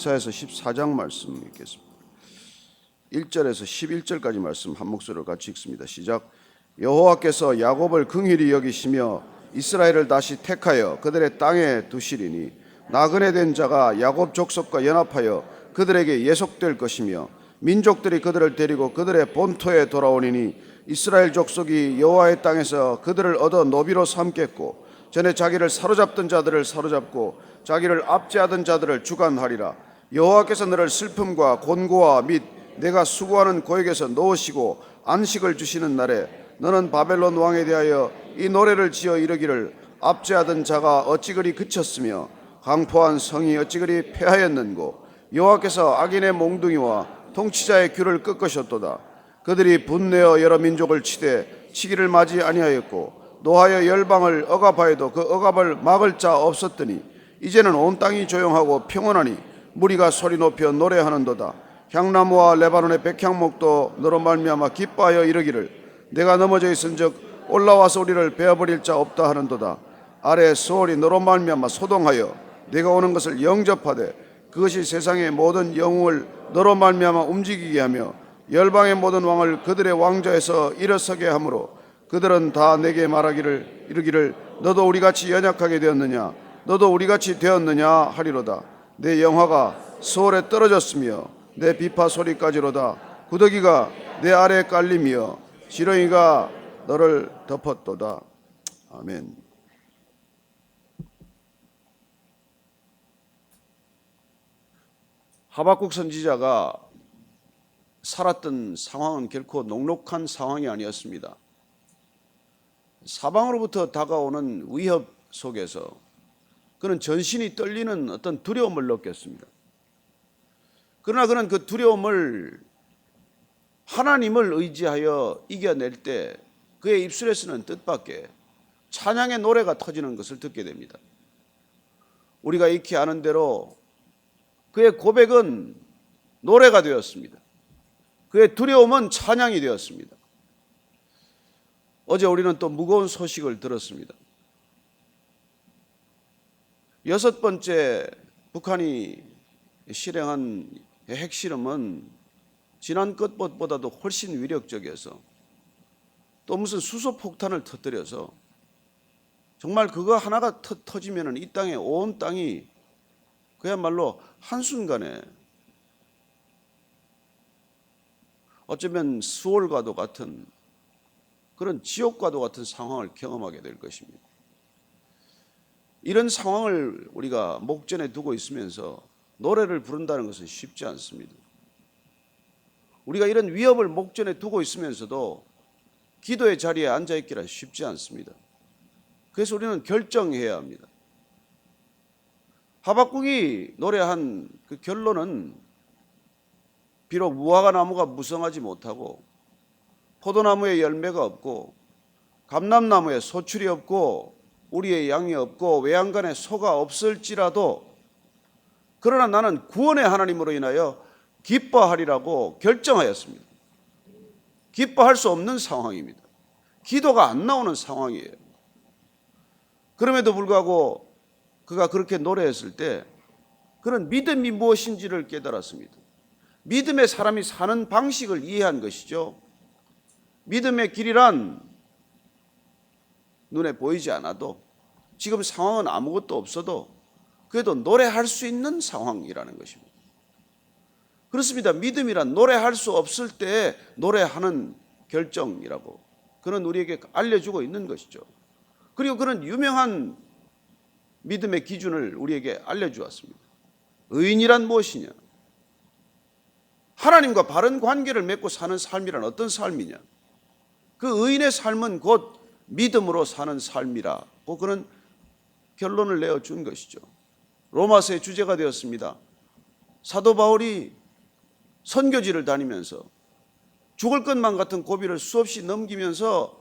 이사야서 14장 말씀 읽겠습니다. 1절에서 11절까지 말씀 한 목소리로 같이 읽습니다. 시작. 여호와께서 야곱을 긍휼히 여기시며 이스라엘을 다시 택하여 그들의 땅에 두시리니 나그네 된 자가 야곱 족속과 연합하여 그들에게 예속될 것이며 민족들이 그들을 데리고 그들의 본토에 돌아오리니 이스라엘 족속이 여호와의 땅에서 그들을 얻어 노비로 삼겠고 전에 자기를 사로잡던 자들을 사로잡고 자기를 압제하던 자들을 주관하리라. 여호와께서 너를 슬픔과 곤고와 및 내가 수고하는 고역에서 놓으시고 안식을 주시는 날에 너는 바벨론 왕에 대하여 이 노래를 지어 이르기를 압제하던 자가 어찌 그리 그쳤으며 강포한 성이 어찌 그리 패하였는고 여호와께서 악인의 몽둥이와 통치자의 귤을 꺾으셨도다. 그들이 분내어 여러 민족을 치되 치기를 맞이 아니하였고 노하여 열방을 억압하여도 그 억압을 막을 자 없었더니 이제는 온 땅이 조용하고 평온하니 무리가 소리 높여 노래하는도다. 향나무와 레바논의 백향목도 너로 말미암아 기뻐하여 이르기를 내가 넘어져 있은즉 올라와서 우리를 베어버릴 자 없다 하는도다. 아래 소월이 너로 말미암아 소동하여 내가 오는 것을 영접하되 그것이 세상의 모든 영웅을 너로 말미암아 움직이게 하며 열방의 모든 왕을 그들의 왕좌에서 일어서게 하므로 그들은 다 내게 말하기를 이르기를 너도 우리같이 연약하게 되었느냐 너도 우리같이 되었느냐 하리로다. 내 영화가 소월에 떨어졌으며 내 비파 소리까지로다. 구더기가 내 아래에 깔리며 지렁이가 너를 덮었도다. 아멘. 하박국 선지자가 살았던 상황은 결코 녹록한 상황이 아니었습니다. 사방으로부터 다가오는 위협 속에서 그는 전신이 떨리는 어떤 두려움을 느꼈습니다. 그러나 그는 그 두려움을 하나님을 의지하여 이겨낼 때 그의 입술에서는 뜻밖의 찬양의 노래가 터지는 것을 듣게 됩니다. 우리가 익히 아는 대로 그의 고백은 노래가 되었습니다. 그의 두려움은 찬양이 되었습니다. 어제 우리는 또 무거운 소식을 들었습니다. 6번째 북한이 실행한 핵실험은 지난 것보다도 훨씬 위력적이어서 또 무슨 수소폭탄을 터뜨려서 정말 그거 하나가 터지면 이 땅에 온 땅이 그야말로 한순간에 어쩌면 수월과도 같은 그런 지옥과도 같은 상황을 경험하게 될 것입니다. 이런 상황을 우리가 목전에 두고 있으면서 노래를 부른다는 것은 쉽지 않습니다. 우리가 이런 위협을 목전에 두고 있으면서도 기도의 자리에 앉아있기란 쉽지 않습니다. 그래서 우리는 결정해야 합니다. 하박국이 노래한 그 결론은 비록 무화과 나무가 무성하지 못하고 포도나무에 열매가 없고 감람나무에 소출이 없고 우리의 양이 없고 외양간에 소가 없을지라도 그러나 나는 구원의 하나님으로 인하여 기뻐하리라고 결정하였습니다. 기뻐할 수 없는 상황입니다. 기도가 안 나오는 상황이에요. 그럼에도 불구하고 그가 그렇게 노래했을 때 그는 믿음이 무엇인지를 깨달았습니다. 믿음의 사람이 사는 방식을 이해한 것이죠. 믿음의 길이란 눈에 보이지 않아도 지금 상황은 아무것도 없어도 그래도 노래할 수 있는 상황이라는 것입니다. 그렇습니다. 믿음이란 노래할 수 없을 때 노래하는 결정이라고 그는 우리에게 알려주고 있는 것이죠. 그리고 그는 유명한 믿음의 기준을 우리에게 알려주었습니다. 의인이란 무엇이냐? 하나님과 바른 관계를 맺고 사는 삶이란 어떤 삶이냐? 그 의인의 삶은 곧 믿음으로 사는 삶이라고 그는 결론을 내어준 것이죠. 로마서의 주제가 되었습니다. 사도 바울이 선교지를 다니면서 죽을 것만 같은 고비를 수없이 넘기면서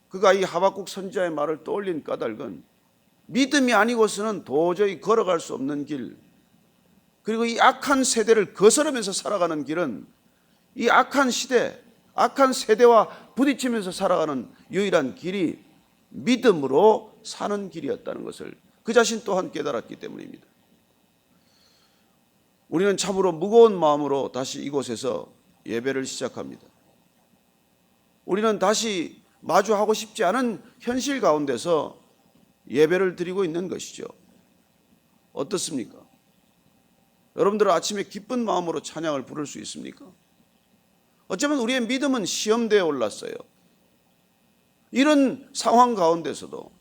그가 이 하박국 선지자의 말을 떠올린 까닭은 믿음이 아니고서는 도저히 걸어갈 수 없는 길, 그리고 이 악한 세대를 거스르면서 살아가는 길은 이 악한 시대, 악한 세대와 부딪히면서 살아가는 유일한 길이 믿음으로 사는 길이었다는 것을 그 자신 또한 깨달았기 때문입니다. 우리는 참으로 무거운 마음으로 다시 이곳에서 예배를 시작합니다. 우리는 다시 마주하고 싶지 않은 현실 가운데서 예배를 드리고 있는 것이죠. 어떻습니까? 여러분들은 아침에 기쁜 마음으로 찬양을 부를 수 있습니까? 어쩌면 우리의 믿음은 시험대에 올랐어요. 이런 상황 가운데서도,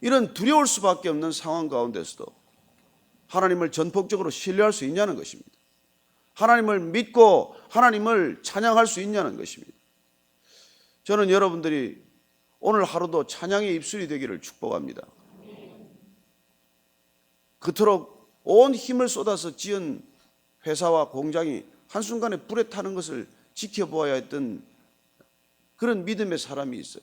이런 두려울 수밖에 없는 상황 가운데서도 하나님을 전폭적으로 신뢰할 수 있냐는 것입니다. 하나님을 믿고 하나님을 찬양할 수 있냐는 것입니다. 저는 여러분들이 오늘 하루도 찬양의 입술이 되기를 축복합니다. 그토록 온 힘을 쏟아서 지은 회사와 공장이 한순간에 불에 타는 것을 지켜보아야 했던 그런 믿음의 사람이 있어요.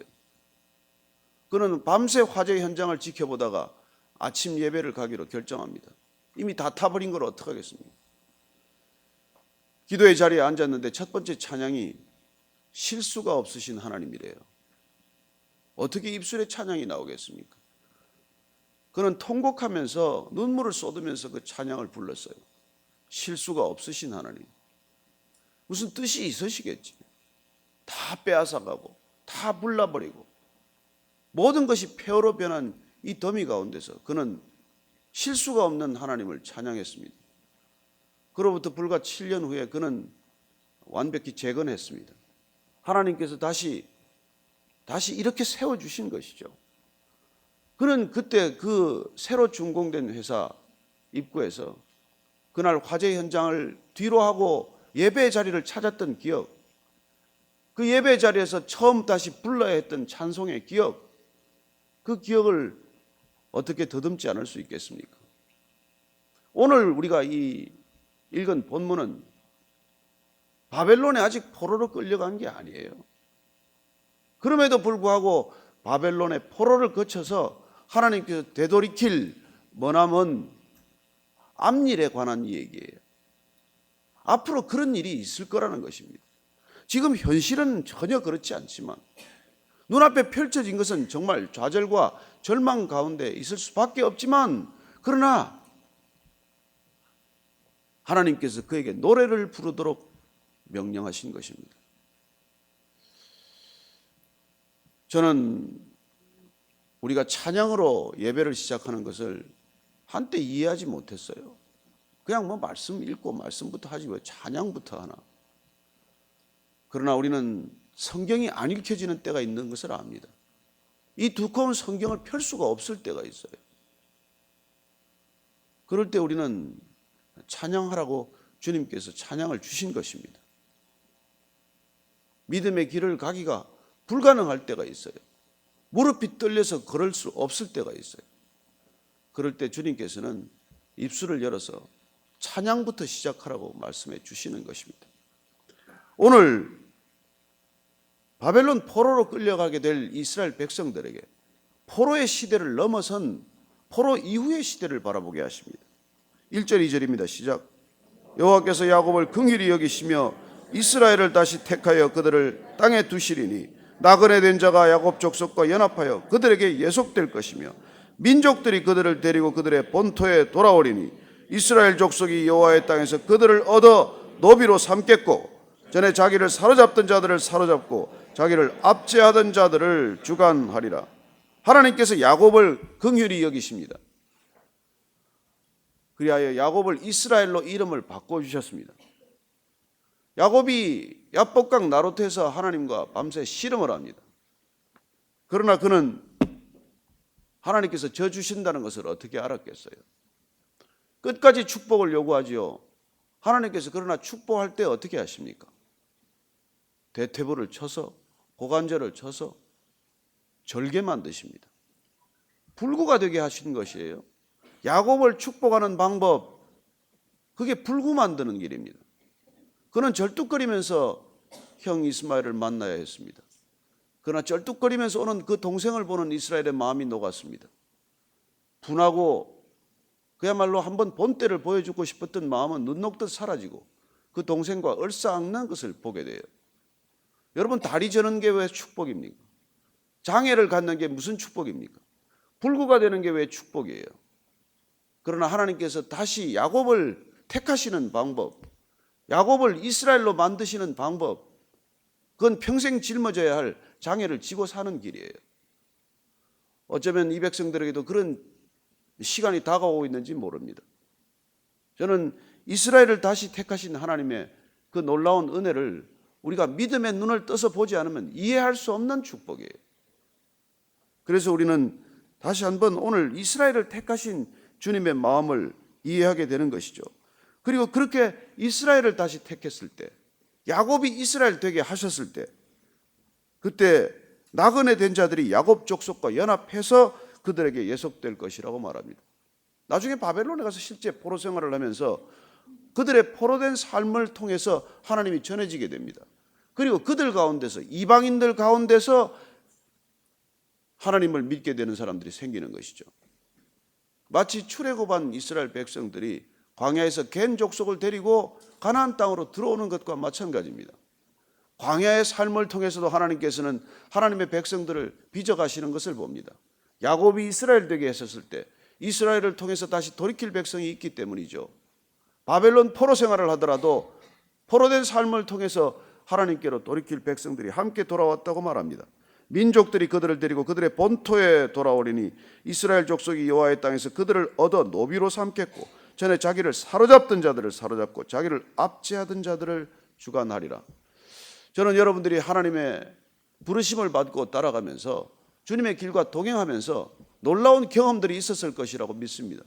그는 밤새 화재 현장을 지켜보다가 아침 예배를 가기로 결정합니다. 이미 다 타버린 걸 어떡하겠습니까? 기도의 자리에 앉았는데 첫 번째 찬양이 실수가 없으신 하나님이래요. 어떻게 입술에 찬양이 나오겠습니까? 그는 통곡하면서 눈물을 쏟으면서 그 찬양을 불렀어요. 실수가 없으신 하나님. 무슨 뜻이 있으시겠지. 다 빼앗아가고 다 불나버리고 모든 것이 폐허로 변한 이 더미 가운데서 그는 실수가 없는 하나님을 찬양했습니다. 그로부터 불과 7년 후에 그는 완벽히 재건했습니다. 하나님께서 다시 이렇게 세워주신 것이죠. 그는 그때 그 새로 준공된 회사 입구에서 그날 화재 현장을 뒤로 하고 예배 자리를 찾았던 기억, 그 예배 자리에서 처음 다시 불러야 했던 찬송의 기억, 그 기억을 어떻게 더듬지 않을 수 있겠습니까? 오늘 우리가 이 읽은 본문은 바벨론에 아직 포로로 끌려간 게 아니에요. 그럼에도 불구하고 바벨론의 포로를 거쳐서 하나님께서 되돌이킬 머나먼 앞일에 관한 얘기예요. 앞으로 그런 일이 있을 거라는 것입니다. 지금 현실은 전혀 그렇지 않지만 눈앞에 펼쳐진 것은 정말 좌절과 절망 가운데 있을 수밖에 없지만 그러나 하나님께서 그에게 노래를 부르도록 명령하신 것입니다. 저는 우리가 찬양으로 예배를 시작하는 것을 한때 이해하지 못했어요. 그냥 뭐 말씀 읽고 말씀부터 하지 왜 찬양부터 하나. 그러나 우리는 성경이 안 읽혀지는 때가 있는 것을 압니다. 이 두꺼운 성경을 펼 수가 없을 때가 있어요. 그럴 때 우리는 찬양하라고 주님께서 찬양을 주신 것입니다. 믿음의 길을 가기가 불가능할 때가 있어요. 무릎이 떨려서 걸을 수 없을 때가 있어요. 그럴 때 주님께서는 입술을 열어서 찬양부터 시작하라고 말씀해 주시는 것입니다. 오늘 바벨론 포로로 끌려가게 될 이스라엘 백성들에게 포로의 시대를 넘어선 포로 이후의 시대를 바라보게 하십니다. 1절 2절입니다. 시작. 여호와께서 야곱을 긍휼히 여기시며 이스라엘을 다시 택하여 그들을 땅에 두시리니 나그네 된 자가 야곱 족속과 연합하여 그들에게 예속될 것이며 민족들이 그들을 데리고 그들의 본토에 돌아오리니 이스라엘 족속이 여호와의 땅에서 그들을 얻어 노비로 삼겠고 전에 자기를 사로잡던 자들을 사로잡고 자기를 압제하던 자들을 주관하리라. 하나님께서 야곱을 긍휼히 여기십니다. 그리하여 야곱을 이스라엘로 이름을 바꿔주셨습니다. 야곱이 야복강 나루트에서 하나님과 밤새 씨름을 합니다. 그러나 그는 하나님께서 져 주신다는 것을 어떻게 알았겠어요? 끝까지 축복을 요구하지요. 하나님께서 그러나 축복할 때 어떻게 하십니까? 대퇴부를 쳐서 고관절을 쳐서 절개 만드십니다. 불구가 되게 하신 것이에요. 야곱을 축복하는 방법, 그게 불구 만드는 길입니다. 그는 절뚝거리면서 형 이스마엘을 만나야 했습니다. 그러나 절뚝거리면서 오는 그 동생을 보는 이스라엘의 마음이 녹았습니다. 분하고 그야말로 한번 본때를 보여주고 싶었던 마음은 눈 녹듯 사라지고 그 동생과 얼싸안는 것을 보게 돼요. 여러분, 다리 저는 게 왜 축복입니까? 장애를 갖는 게 무슨 축복입니까? 불구가 되는 게 왜 축복이에요? 그러나 하나님께서 다시 야곱을 택하시는 방법, 야곱을 이스라엘로 만드시는 방법, 그건 평생 짊어져야 할 장애를 지고 사는 길이에요. 어쩌면 이 백성들에게도 그런 시간이 다가오고 있는지 모릅니다. 저는 이스라엘을 다시 택하신 하나님의 그 놀라운 은혜를 우리가 믿음의 눈을 떠서 보지 않으면 이해할 수 없는 축복이에요. 그래서 우리는 다시 한번 오늘 이스라엘을 택하신 주님의 마음을 이해하게 되는 것이죠. 그리고 그렇게 이스라엘을 다시 택했을 때, 야곱이 이스라엘 되게 하셨을 때, 그때 나그네 된 자들이 야곱 족속과 연합해서 그들에게 예속될 것이라고 말합니다. 나중에 바벨론에 가서 실제 포로 생활을 하면서 그들의 포로된 삶을 통해서 하나님이 전해지게 됩니다. 그리고 그들 가운데서, 이방인들 가운데서 하나님을 믿게 되는 사람들이 생기는 것이죠. 마치 출애굽한 이스라엘 백성들이 광야에서 겐 족속을 데리고 가나안 땅으로 들어오는 것과 마찬가지입니다. 광야의 삶을 통해서도 하나님께서는 하나님의 백성들을 빚어가시는 것을 봅니다. 야곱이 이스라엘 되게 했었을 때 이스라엘을 통해서 다시 돌이킬 백성이 있기 때문이죠. 바벨론 포로 생활을 하더라도 포로된 삶을 통해서 하나님께로 돌이킬 백성들이 함께 돌아왔다고 말합니다. 민족들이 그들을 데리고 그들의 본토에 돌아오리니 이스라엘 족속이 여호와의 땅에서 그들을 얻어 노비로 삼겠고 전에 자기를 사로잡던 자들을 사로잡고 자기를 압제하던 자들을 주관하리라. 저는 여러분들이 하나님의 부르심을 받고 따라가면서 주님의 길과 동행하면서 놀라운 경험들이 있었을 것이라고 믿습니다.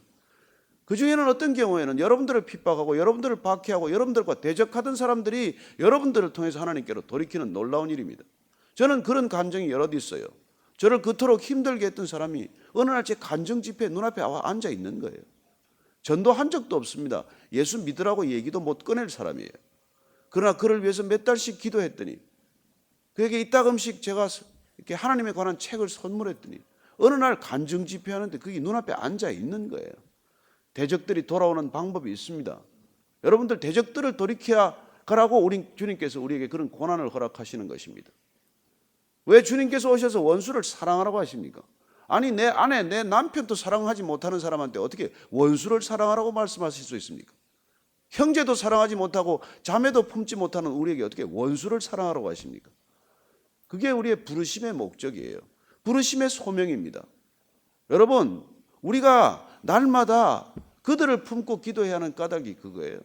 그 중에는 어떤 경우에는 여러분들을 핍박하고 여러분들을 박해하고 여러분들과 대적하던 사람들이 여러분들을 통해서 하나님께로 돌이키는 놀라운 일입니다. 저는 그런 감정이 여럿 있어요. 저를 그토록 힘들게 했던 사람이 어느 날 제 간증 집회에 눈앞에 앉아 있는 거예요. 전도한 적도 없습니다. 예수 믿으라고 얘기도 못 꺼낼 사람이에요. 그러나 그를 위해서 몇 달씩 기도했더니 그에게 이따금씩 제가 이렇게 하나님에 관한 책을 선물했더니 어느 날 간증 집회하는데 그게 눈앞에 앉아 있는 거예요. 대적들이 돌아오는 방법이 있습니다. 여러분들 대적들을 돌이켜야 가라고 주님께서 우리에게 그런 고난을 허락하시는 것입니다. 왜 주님께서 오셔서 원수를 사랑하라고 하십니까? 아니 내 아내, 내 남편도 사랑하지 못하는 사람한테 어떻게 원수를 사랑하라고 말씀하실 수 있습니까? 형제도 사랑하지 못하고 자매도 품지 못하는 우리에게 어떻게 원수를 사랑하라고 하십니까? 그게 우리의 부르심의 목적이에요. 부르심의 소명입니다. 여러분, 우리가 날마다 그들을 품고 기도해야 하는 까닭이 그거예요.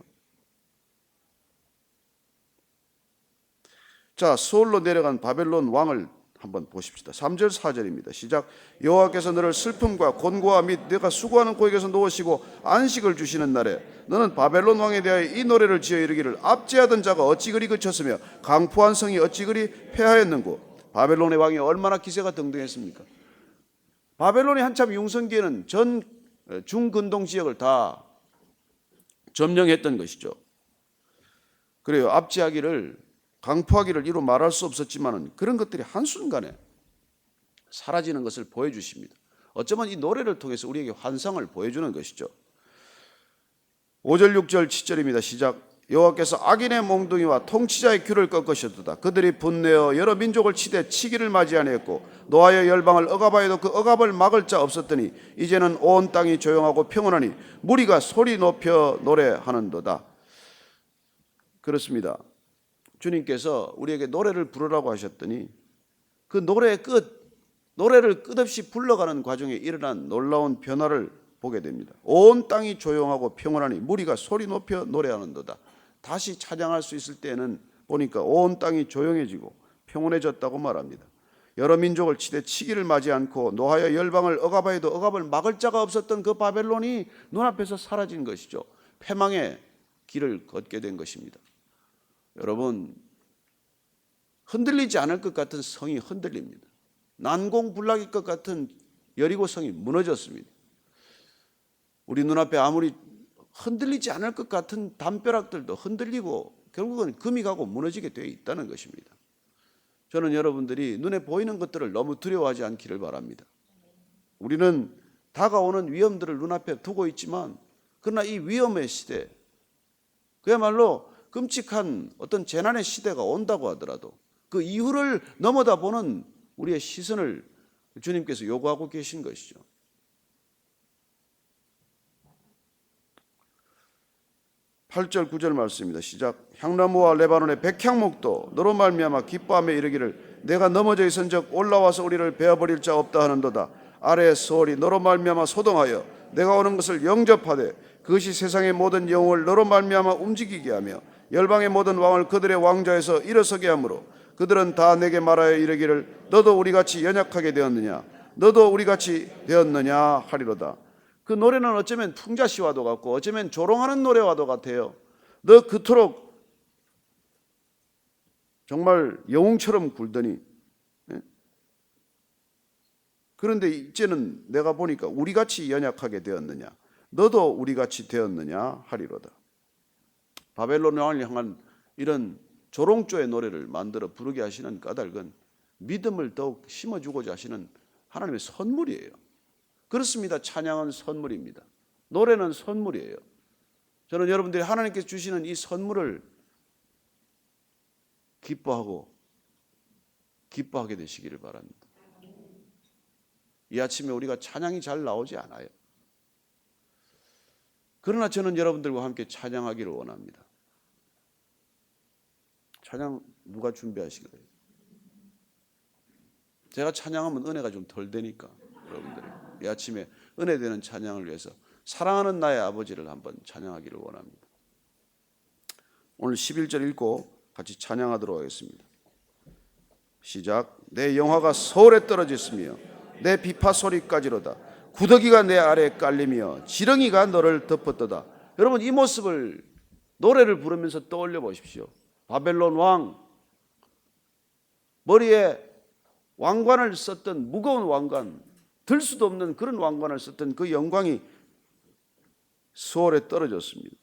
자, 서울로 내려간 바벨론 왕을 한번 보십시다. 3절 4절입니다. 시작. 여호와께서 너를 슬픔과 곤고와 및 내가 수고하는 고역에서 놓으시고 안식을 주시는 날에 너는 바벨론 왕에 대하여 이 노래를 지어 이르기를 압제하던 자가 어찌 그리 그쳤으며 강포한 성이 어찌 그리 패하였는고. 바벨론의 왕이 얼마나 기세가 등등했습니까? 바벨론이 한참 융성기에는 전 중근동 지역을 다 점령했던 것이죠. 그래요. 압제하기를 강포하기를 이루 말할 수 없었지만은 그런 것들이 한순간에 사라지는 것을 보여주십니다. 어쩌면 이 노래를 통해서 우리에게 환상을 보여주는 것이죠. 5절 6절 7절입니다. 시작. 여호와께서 악인의 몽둥이와 통치자의 귤을 꺾으셨도다. 그들이 분내어 여러 민족을 치되 치기를 맞이하였고 노아의 열방을 억압하여도 그 억압을 막을 자 없었더니 이제는 온 땅이 조용하고 평온하니 무리가 소리 높여 노래하는도다. 그렇습니다. 주님께서 우리에게 노래를 부르라고 하셨더니 그 노래의 노래를 끝없이 불러가는 과정에 일어난 놀라운 변화를 보게 됩니다. 온 땅이 조용하고 평온하니 무리가 소리 높여 노래하는도다. 다시 찬양할 수 있을 때는 보니까 온 땅이 조용해지고 평온해졌다고 말합니다. 여러 민족을 치되 치기를 맞이 않고 노하여 열방을 억압하여도 억압을 막을 자가 없었던 그 바벨론이 눈앞에서 사라진 것이죠. 패망의 길을 걷게 된 것입니다. 여러분, 흔들리지 않을 것 같은 성이 흔들립니다. 난공불락일 것 같은 여리고 성이 무너졌습니다. 우리 눈앞에 아무리 흔들리지 않을 것 같은 담벼락들도 흔들리고 결국은 금이 가고 무너지게 되어 있다는 것입니다. 저는 여러분들이 눈에 보이는 것들을 너무 두려워하지 않기를 바랍니다. 우리는 다가오는 위험들을 눈앞에 두고 있지만 그러나 이 위험의 시대, 그야말로 끔찍한 어떤 재난의 시대가 온다고 하더라도 그 이후를 넘어다 보는 우리의 시선을 주님께서 요구하고 계신 것이죠. 8절 9절 말씀입니다. 시작. 향나무와 레바논의 백향목도 너로 말미암아 기뻐하며 이르기를 내가 넘어져 있은즉 올라와서 우리를 베어버릴 자 없다 하는도다. 아래의 소월이 너로 말미암아 소동하여 내가 오는 것을 영접하되 그것이 세상의 모든 영웅을 너로 말미암아 움직이게 하며 열방의 모든 왕을 그들의 왕좌에서 일어서게 하므로 그들은 다 내게 말하여 이르기를 너도 우리같이 연약하게 되었느냐 너도 우리같이 되었느냐 하리로다. 그 노래는 어쩌면 풍자시와도 같고 어쩌면 조롱하는 노래와도 같아요. 너 그토록 정말 영웅처럼 굴더니, 그런데 이제는 내가 보니까 우리같이 연약하게 되었느냐 너도 우리같이 되었느냐 하리로다. 바벨론 왕을 향한 이런 조롱조의 노래를 만들어 부르게 하시는 까닭은 믿음을 더욱 심어주고자 하시는 하나님의 선물이에요. 그렇습니다. 찬양은 선물입니다. 노래는 선물이에요. 저는 여러분들이 하나님께서 주시는 이 선물을 기뻐하게 되시기를 바랍니다. 이 아침에 우리가 찬양이 잘 나오지 않아요. 그러나 저는 여러분들과 함께 찬양하기를 원합니다. 찬양 누가 준비하시겠어요? 제가 찬양하면 은혜가 좀 덜 되니까 여러분들이 이 아침에 은혜되는 찬양을 위해서 사랑하는 나의 아버지를 한번 찬양하기를 원합니다. 오늘 11절 읽고 같이 찬양하도록 하겠습니다. 시작. 내 영화가 서울에 떨어졌으며 내 비파 소리까지로다. 구더기가 내 아래에 깔리며 지렁이가 너를 덮었도다. 여러분 이 모습을 노래를 부르면서 떠올려 보십시오. 바벨론 왕, 머리에 왕관을 썼던 무거운 왕관, 들 수도 없는 그런 왕관을 썼던 그 영광이 수월에 떨어졌습니다.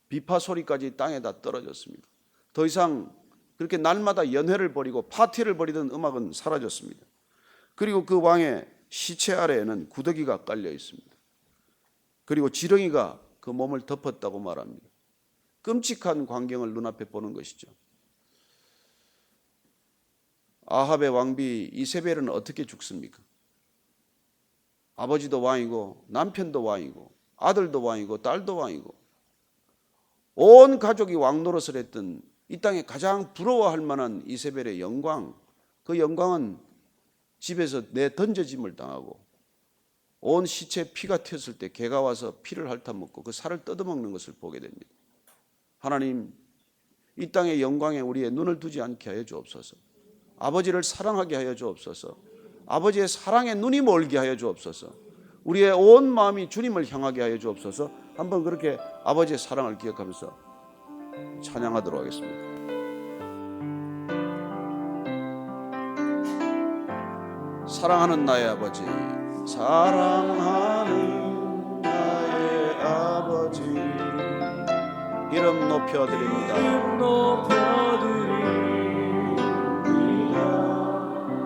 비파 소리까지 땅에다 떨어졌습니다. 더 이상 그렇게 날마다 연회를 벌이고 파티를 벌이던 음악은 사라졌습니다. 그리고 그 왕의 시체 아래에는 구더기가 깔려 있습니다. 그리고 지렁이가 그 몸을 덮었다고 말합니다. 끔찍한 광경을 눈앞에 보는 것이죠. 아합의 왕비 이세벨은 어떻게 죽습니까? 아버지도 왕이고 남편도 왕이고 아들도 왕이고 딸도 왕이고 온 가족이 왕 노릇을 했던 이 땅에 가장 부러워할 만한 이세벨의 영광, 그 영광은 집에서 내던져짐을 당하고 온 시체에 피가 튀었을 때 개가 와서 피를 핥아먹고 그 살을 뜯어먹는 것을 보게 됩니다. 하나님, 이 땅의 영광에 우리의 눈을 두지 않게 하여 주옵소서. 아버지를 사랑하게 하여 주옵소서. 아버지의 사랑에 눈이 멀게 하여 주옵소서. 우리의 온 마음이 주님을 향하게 하여 주옵소서. 한번 그렇게 아버지의 사랑을 기억하면서 찬양하도록 하겠습니다. 사랑하는 나의 아버지, 사랑하는 나의 아버지, 이름 높여드립니다.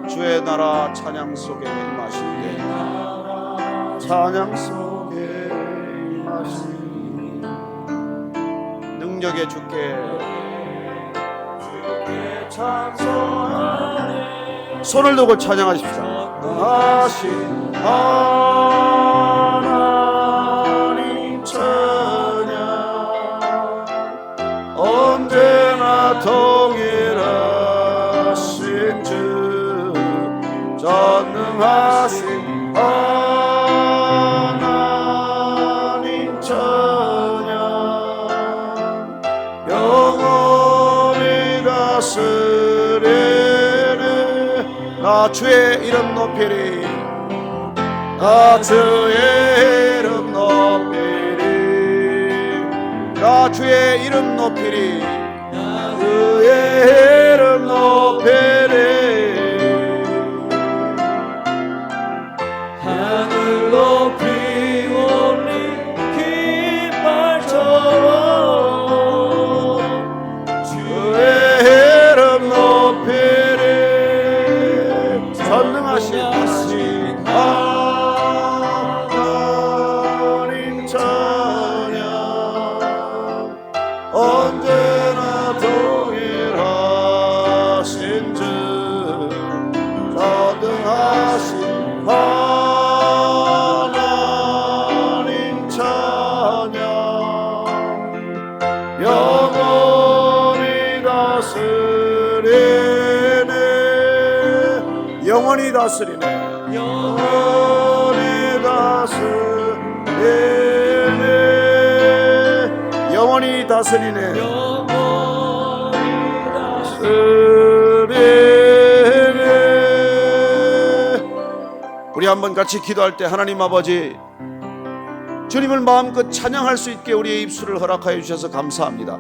주의 나라 찬양 속에 임하실 때, 찬양 속에 임하실 능력의 주께 찬송하네. 손을 들고 찬양하십시오. 하신 하나님 찬양, 언제나 동일하신 주, 전능하신 하나님 찬양, 영원히 다스리네. 나 주의 이름 높이리, 나 주의 이름 높이리, 나 주의 이름 높이리, 그의 이름 높이리. 하늘 높이 올린 깃발처럼 주의 이름 높이리. 전능하신 하나님 찬양, 언제나 동일하신 영원히 다스리네. 영원히 다스리네. 영원히 다스리네. 우리 한번 같이 기도할 때 하나님 아버지, 주님을 마음껏 찬양할 수 있게 우리의 입술을 허락하여 주셔서 감사합니다.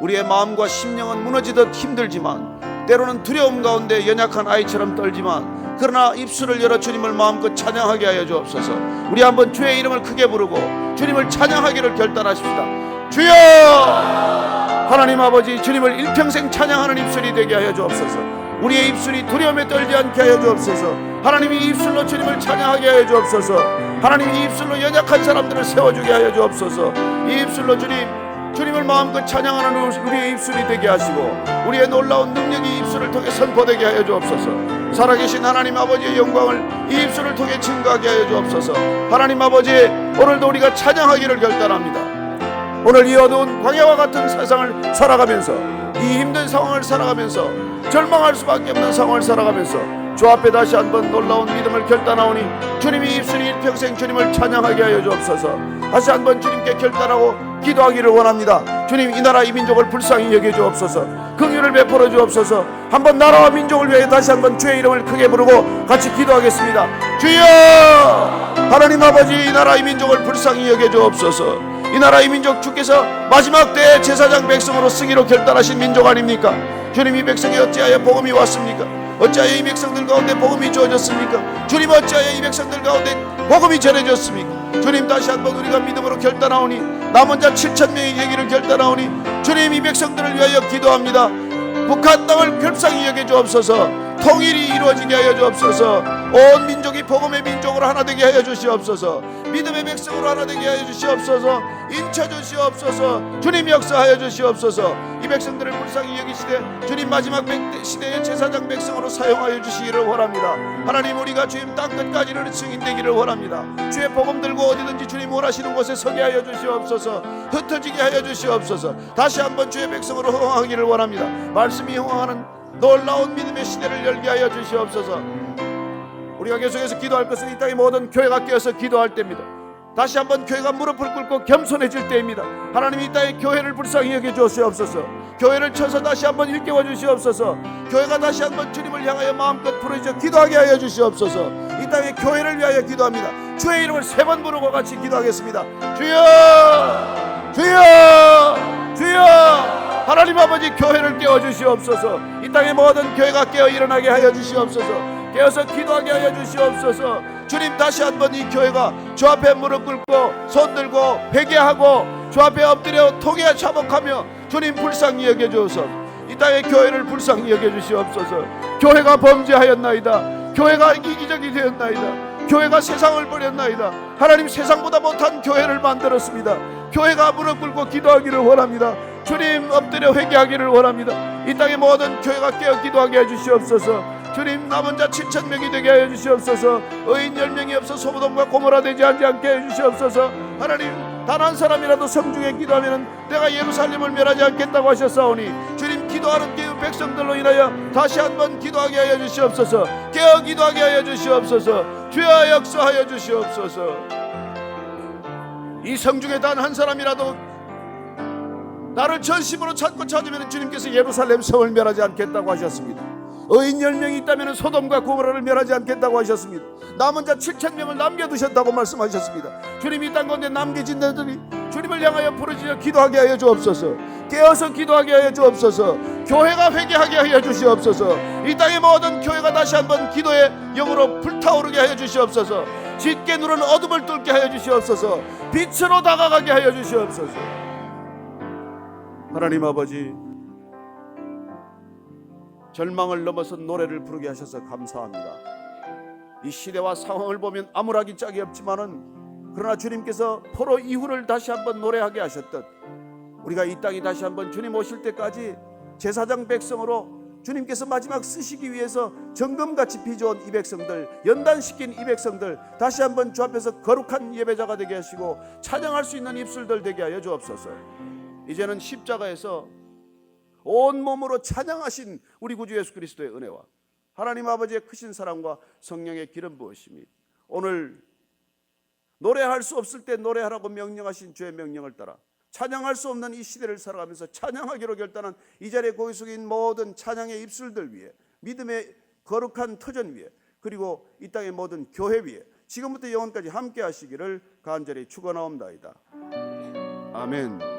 우리의 마음과 심령은 무너지듯 힘들지만, 때로는 두려움 가운데 연약한 아이처럼 떨지만, 그러나 입술을 열어 주님을 마음껏 찬양하게 하여 주옵소서. 우리 한번 주의 이름을 크게 부르고 주님을 찬양하기를 결단하십시다. 주여! 하나님 아버지, 주님을 일평생 찬양하는 입술이 되게 하여 주옵소서. 우리의 입술이 두려움에 떨지 않게 하여 주옵소서. 하나님이 입술로 주님을 찬양하게 하여 주옵소서. 하나님이 입술로 연약한 사람들을 세워주게 하여 주옵소서. 이 입술로 주님을 마음껏 찬양하는 우리의 입술이 되게 하시고, 우리의 놀라운 능력이 입술을 통해 선포되게 하여 주옵소서. 살아계신 하나님 아버지의 영광을 이 입술을 통해 증거하게 하여 주옵소서. 하나님 아버지, 오늘도 우리가 찬양하기를 결단합니다. 오늘 이 어두운 광야와 같은 세상을 살아가면서, 이 힘든 상황을 살아가면서, 절망할 수밖에 없는 상황을 살아가면서 주 앞에 다시 한번 놀라운 믿음을 결단하오니, 주님이 입술이 일평생 주님을 찬양하게 하여 주옵소서. 다시 한번 주님께 결단하고 기도하기를 원합니다. 주님, 이 나라 이 민족을 불쌍히 여겨 주옵소서. 긍휼을 베풀어 주옵소서. 한번 나라와 민족을 위해 다시 한번 주의 이름을 크게 부르고 같이 기도하겠습니다. 주여! 하나님 아버지, 이 나라 이 민족을 불쌍히 여겨 주옵소서. 이 나라 이 민족, 주께서 마지막 때에 제사장 백성으로 쓰기로 결단하신 민족 아닙니까? 주님, 이 백성이 어찌하여 복음이 왔습니까? 어찌하여 이 백성들 가운데 복음이 주어졌습니까? 주님, 어찌하여 이 백성들 가운데 복음이 전해졌습니까? 주님, 다시 한번 우리가 믿음으로 결단하오니, 남은 자 7,000명이 되기를 결단하오니, 주님, 이 백성들을 위하여 기도합니다. 북한 땅을 불쌍히 여겨 주옵소서. 통일이 이루어지게 하여 주옵소서. 온 민족이 복음의 민족으로 하나 되게 하여 주시옵소서. 믿음의 백성으로 하나 되게 하여 주시옵소서. 인쳐 주시옵소서. 주님, 역사하여 주시옵소서. 이 백성들을 불쌍히 여기시되 주님 마지막 시대의 제사장 백성으로 사용하여 주시기를 원합니다. 하나님, 우리가 주님 땅끝까지는 증인되기를 원합니다. 주의 복음 들고 어디든지 주님 원하시는 곳에 서게 하여 주시옵소서. 흩어지게 하여 주시옵소서. 다시 한번 주의 백성으로 흥황하기를 원합니다. 말씀이 흥황하는 놀라운 믿음의 시대를 열게 하여 주시옵소서. 우리가 계속해서 기도할 것은 이 땅의 모든 교회가 깨어서 기도할 때입니다. 다시 한번 교회가 무릎을 꿇고 겸손해질 때입니다. 하나님, 이 땅의 교회를 불쌍히 여겨 주시옵소서. 교회를 쳐서 다시 한번 일깨워 주시옵소서. 교회가 다시 한번 주님을 향하여 마음껏 부르짖어 기도하게 하여 주시옵소서. 이 땅의 교회를 위하여 기도합니다. 주의 이름을 3번 부르고 같이 기도하겠습니다. 주여! 주여! 주여! 하나님 아버지, 교회를 깨워 주시옵소서. 이 땅의 모든 교회가 깨어 일어나게 하여 주시옵소서. 깨어서 기도하게 하여 주시옵소서. 주님, 다시 한번 이 교회가 주 앞에 무릎 꿇고 손 들고 회개하고 주 앞에 엎드려 통에 자복하며 주님 불쌍히 여겨 주옵소서. 이 땅의 교회를 불쌍히 여겨 주시옵소서. 교회가 범죄하였나이다. 교회가 이기적이 되었나이다. 교회가 세상을 버렸나이다. 하나님, 세상보다 못한 교회를 만들었습니다. 교회가 무릎 꿇고 기도하기를 원합니다. 주님, 엎드려 회개하기를 원합니다. 이 땅의 모든 교회가 깨어 기도하게 해주시옵소서. 주님, 남은 자 7,000명이 되게 하여 주시옵소서. 의인 10명이 없어 소돔과 고모라 되지 않게 해주시옵소서. 하나님, 단 한 사람이라도 성중에 기도하면 내가 예루살렘을 멸하지 않겠다고 하셨사오니, 주님, 기도하는 백성들로 인하여 다시 한번 기도하게 하여 주시옵소서. 깨어 기도하게 하여 주시옵소서. 주여, 역사하여 주시옵소서. 이 성중에 단 한 사람이라도 나를 전심으로 찾고 찾으면 주님께서 예루살렘 성을 멸하지 않겠다고 하셨습니다. 의인 10명이 있다면 소돔과 고모라를 멸하지 않겠다고 하셨습니다. 남은 자 7,000명을 남겨두셨다고 말씀하셨습니다. 주님, 이 땅 가운데 남겨진 자들이 주님을 향하여 부르짖어 기도하게 하여 주옵소서. 깨어서 기도하게 하여 주옵소서. 교회가 회개하게 하여 주시옵소서. 이 땅의 모든 교회가 다시 한번 기도의 영으로 불타오르게 하여 주시옵소서. 짙게 누른 어둠을 뚫게 하여 주시옵소서. 빛으로 다가가게 하여 주시옵소서. 하나님 아버지, 절망을 넘어선 노래를 부르게 하셔서 감사합니다. 이 시대와 상황을 보면 암울하기 짝이 없지만은, 그러나 주님께서 포로 이후를 다시 한번 노래하게 하셨듯, 우리가 이 땅이 다시 한번 주님 오실 때까지 제사장 백성으로 주님께서 마지막 쓰시기 위해서 정금같이 빚어온 이 백성들, 연단시킨 이 백성들, 다시 한번 주 앞에서 거룩한 예배자가 되게 하시고 찬양할 수 있는 입술들 되게 하여 주옵소서. 이제는 십자가에서 온 몸으로 찬양하신 우리 구주 예수 그리스도의 은혜와 하나님 아버지의 크신 사랑과 성령의 기름 부으심이 오늘 노래할 수 없을 때 노래하라고 명령하신 주의 명령을 따라 찬양할 수 없는 이 시대를 살아가면서 찬양하기로 결단한 이 자리에 고개 숙인 모든 찬양의 입술들 위에, 믿음의 거룩한 터전 위에, 그리고 이 땅의 모든 교회 위에 지금부터 영원까지 함께 하시기를 간절히 축원하옵나이다. 아멘.